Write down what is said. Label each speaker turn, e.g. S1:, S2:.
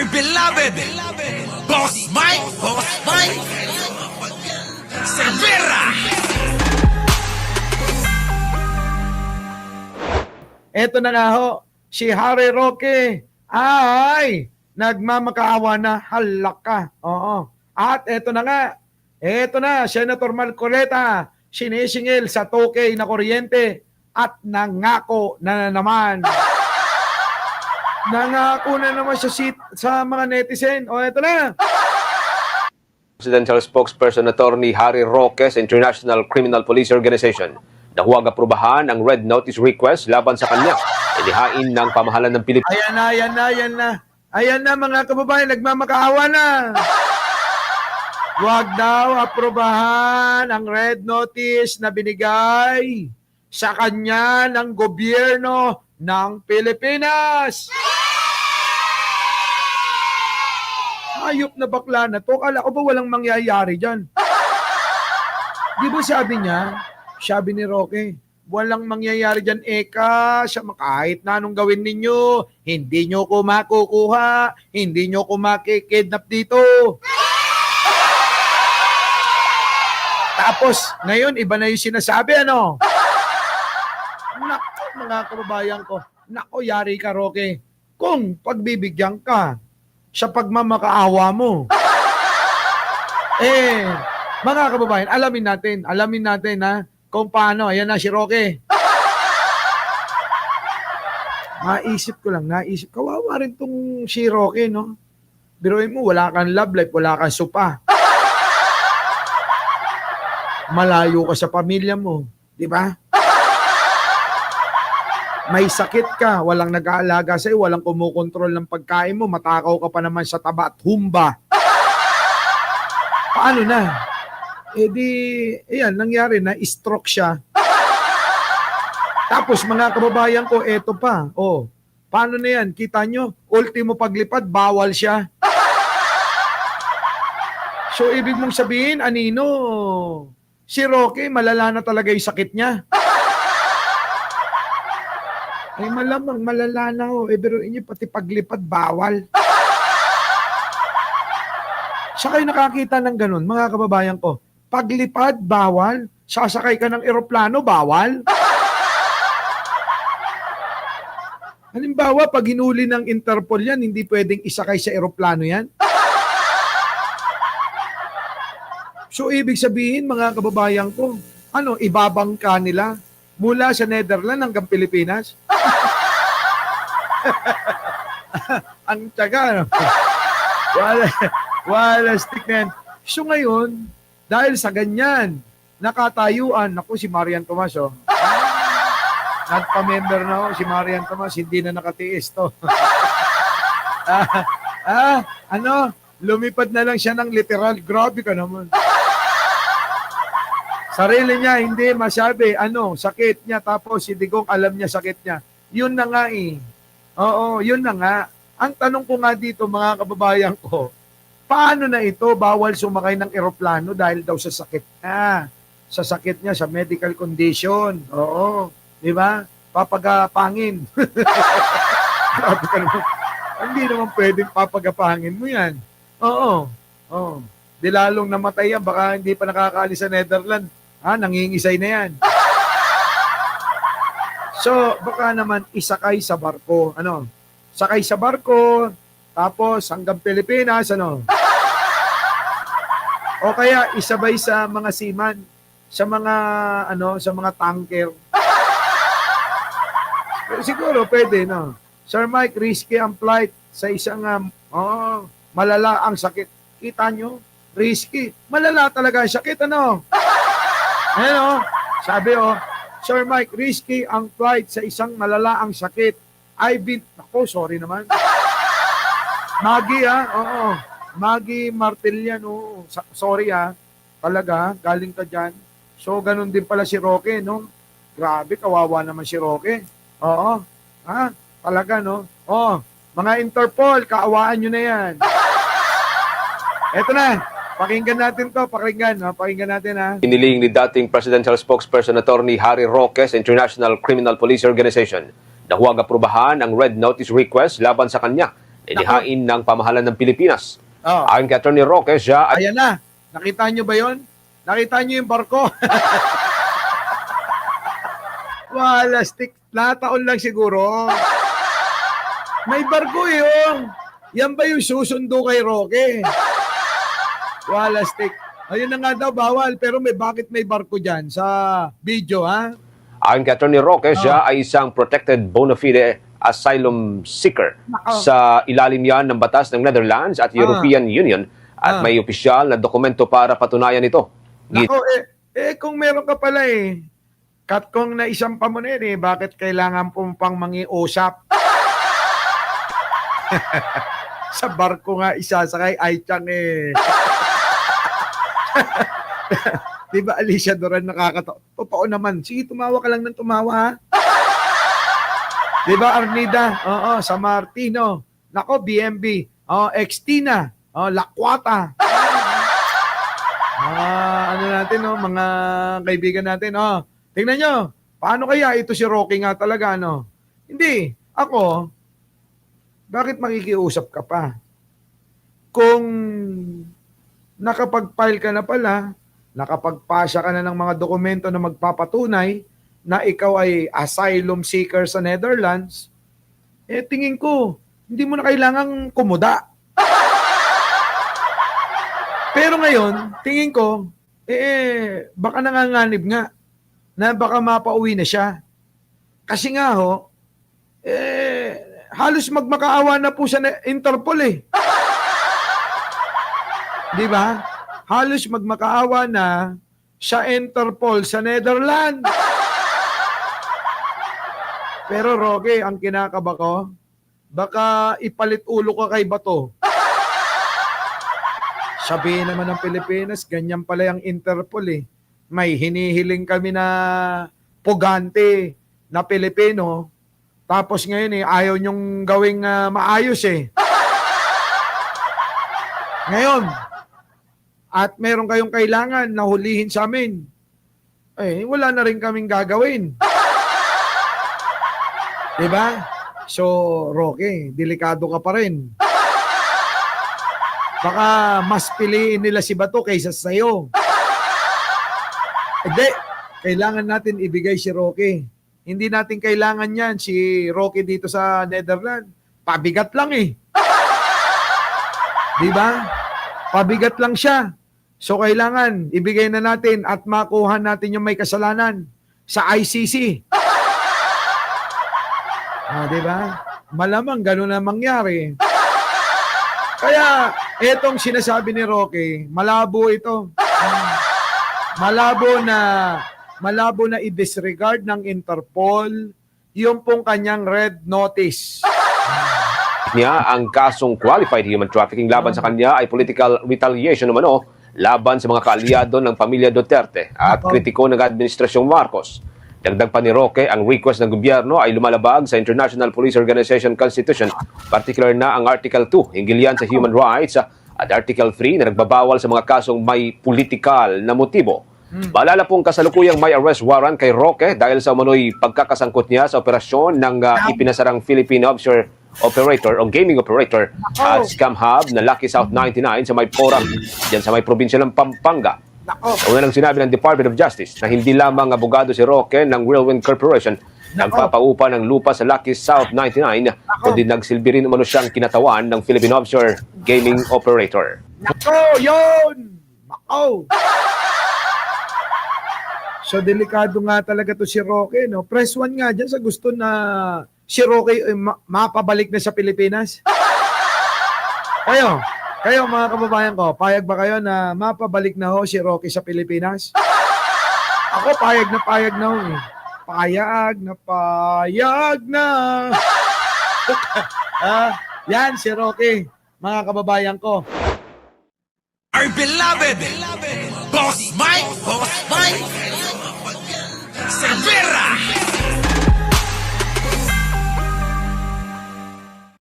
S1: beloved Boss Mike Cervera.
S2: Eto na nga ho, si Harry Roque ay nagmamakaawa na, halaka. Oo. At eto na, Senator Marcoleta, sinisingil sa 2K na kuryente at nangako na naman. Nangako na naman sa mga netizen. O eto na.
S3: Presidential Spokesperson Attorney Harry Roque sa International Criminal Police Organization na huwag aprubahan ang red notice request laban sa kanya. Inihain ng pamahalan ng Pilipinas.
S2: Ayan na mga kababayan, nagmamakaawa na. Huwag daw aprubahan ang red notice na binigay sa kanya ng gobyerno ng Pilipinas. Ayop na bakla na to. Kala ko ba walang mangyayari dyan? Di ba sabi ni Roque, walang mangyayari dyan, Eka, kahit na anong gawin ninyo, hindi nyo ko makukuha, hindi nyo ko makikidnap dito. Tapos, ngayon, iba na yung sinasabi, ano? Naku, mga kababayan ko, naku, yari ka, Roque, kung pagbibigyan ka sa pagmamakaawa mo. Mga kababayan, alamin natin ha, kung paano. Ayan na si Roque. Naisip, kawawa rin tong si Roque, no? Biruin mo, wala kang love life, wala kang supa. Malayo ka sa pamilya mo, di ba? May sakit ka, walang nag-aalaga sa'yo, walang kumukontrol ng pagkain mo, matakaw ka pa naman sa taba at humba. Paano na? Nangyari na, stroke siya. Tapos mga kababayan ko, eto pa. Paano na yan? Kita nyo, ultimo paglipad, bawal siya. So, ibig mong sabihin, anino, si Roque, malala na talaga yung sakit niya. Malamang malala na ho. Pero inyo pati paglipad, bawal. Siya kayo nakakita ng ganun, mga kababayan ko. Paglipad, bawal. Sasakay ka ng eroplano, bawal. Halimbawa, pag hinuli ng Interpol yan, hindi pwedeng isakay sa eroplano yan. So, ibig sabihin, mga kababayan ko, ibabangka nila mula sa Netherlands hanggang Pilipinas? Ang tiyaga, wala stick na yan. So ngayon, dahil sa ganyan, nakatayuan, si Marian Tomas, nagpa-member na si Marian Tomas, hindi na nakatiis to. Lumipad na lang siya ng literal. Grabe ka naman. Sarili niya, hindi masabi, sakit niya, tapos si Digong alam niya sakit niya. Yun na nga Oo, yun na nga. Ang tanong ko nga dito, mga kababayan ko, paano na ito bawal sumakay ng eroplano dahil daw sa sakit niya? Sa sakit niya, sa medical condition. Oo, di ba? Papagapangin. Grabe ka naman. Hindi naman pwedeng papagapangin mo yan. Oo. Di lalong namatay yan, baka hindi pa nakakaalis sa Netherlands. Nangingisay na yan. So, baka naman isakay sa barko. Sakay sa barko, tapos hanggang Pilipinas, O kaya isabay sa mga seaman, sa mga tanker. Siguro pwede, no? Sir Mike, risky ang flight sa isang, malala ang sakit. Kita nyo? Risky. Malala talaga ang sakit, Sabi, Sir Mike, risky ang flight sa isang malalaang sakit. Sorry naman. Maggie Martilian, sorry talaga, galing ka dyan. So, ganun din pala si Roque, no? Grabe, kawawa naman si Roque. Talaga, no? Mga Interpol, kaawaan nyo na yan. Eto na, pakinggan natin to, pakinggan natin ha.
S3: Iniling ni dating Presidential Spokesperson Attorney Harry Roque sa International Criminal Police Organization na huwag aprubahan ang red notice request laban sa kanya. inihain ng pamahalan ng Pilipinas.
S2: Oh.
S3: Ayon kay Atty. Roque, siya ay
S2: Ayan na. Nakita nyo ba yon? Nakita nyo yung barko? Wala, stick. Taon lang siguro. May barko yun. Yan ba yung susundo kay Roque? Wala, stick. Ayun na nga daw, bawal. Pero bakit may barko dyan sa video, ha?
S3: Ayon kay Atty. Roque, siya ay isang protected bona fide asylum seeker. Sa ilalim yan ng batas ng Netherlands at European Union at may opisyal na dokumento para patunayan ito.
S2: Nako, kung meron ka pala kat kong na isang pamunin bakit kailangan pang mangiusap? Sa barko nga isasakay, ay tiyang Di ba, Alicia Duran, nakakatawa? Totoo naman. Sige, tumawa ka lang ng tumawa, ha? Di ba, Arnida? Oo, sa Martino. Nako, BMB. Extina. Lakwata. Ano natin, mga kaibigan natin. Tingnan nyo. Paano kaya ito si Roque nga talaga, no? Hindi. Ako, bakit makikiusap ka pa? Kung nakapag-file ka na pala, nakapagpasa ka na ng mga dokumento na magpapatunay na ikaw ay asylum seeker sa Netherlands, tingin ko, hindi mo na kailangang kumuda. Pero ngayon, tingin ko, baka nanganganib nga na baka mapauwi na siya. Kasi nga halos magmakaawa na po sa Interpol Di ba? Halos magmakaawa na sa Interpol sa Netherlands. Pero Roque, ang kinakaba ko, baka ipalit ulo ka kay Bato. Sabihin naman ng Pilipinas, ganyan pala yung Interpol May hinihiling kami na pugante na Pilipino, tapos ngayon ayaw nyong gawing maayos Ngayon, at meron kayong kailangan na hulihin sa amin, wala na rin kaming gagawin. Diba? So, Roque, delikado ka pa rin. Baka mas piliin nila si Bato kaysa sa'yo. Hindi. Kailangan natin ibigay si Roque. Hindi natin kailangan yan, si Roque dito sa Netherlands. Pabigat lang Diba? Pabigat lang siya. So, kailangan ibigay na natin at makuha natin yung may kasalanan sa ICC. Diba? Malamang ganun na mangyari. Kaya, etong sinasabi ni Roque, malabo ito. Malabo na i-disregard ng Interpol yung pong kanyang red notice.
S3: Niya ang kasong qualified human trafficking laban sa kanya ay political retaliation laban sa mga kaalyado ng pamilya Duterte at kritiko ng Administrasyong Marcos. Dagdag pa ni Roque, ang request ng gobyerno ay lumalabag sa International Police Organization Constitution, particular na ang Article 2, hinggil yan sa human rights, at Article 3 na nagbabawal sa mga kasong may political na motibo. Maalala pong kasalukuyang may arrest warrant kay Roque dahil sa umano'y pagkakasangkot niya sa operasyon ng ipinasarang Philippine Offshore Operator o Gaming Operator at Scam Hub na Lucky South 99 sa may Porac, dyan sa may probinsya ng Pampanga. Una lang sinabi ng Department of Justice na hindi lamang abogado si Roque ng Whirlwind Corporation nagpapaupa ng lupa sa Lucky South 99, kundi nagsilbi rin umano siyang kinatawan ng Philippine Offshore Gaming Operator.
S2: Nako, yun! Nako! So, delikado nga talaga to si Roque, no? Press 1 nga dyan sa gusto na si Roque mapabalik na sa Pilipinas. Kayo mga kababayan ko, payag ba kayo na mapabalik na si Roque sa Pilipinas? Ako payag na Payag na. Yan si Roque, mga kababayan ko.
S1: Our beloved Boss Mike Cervera.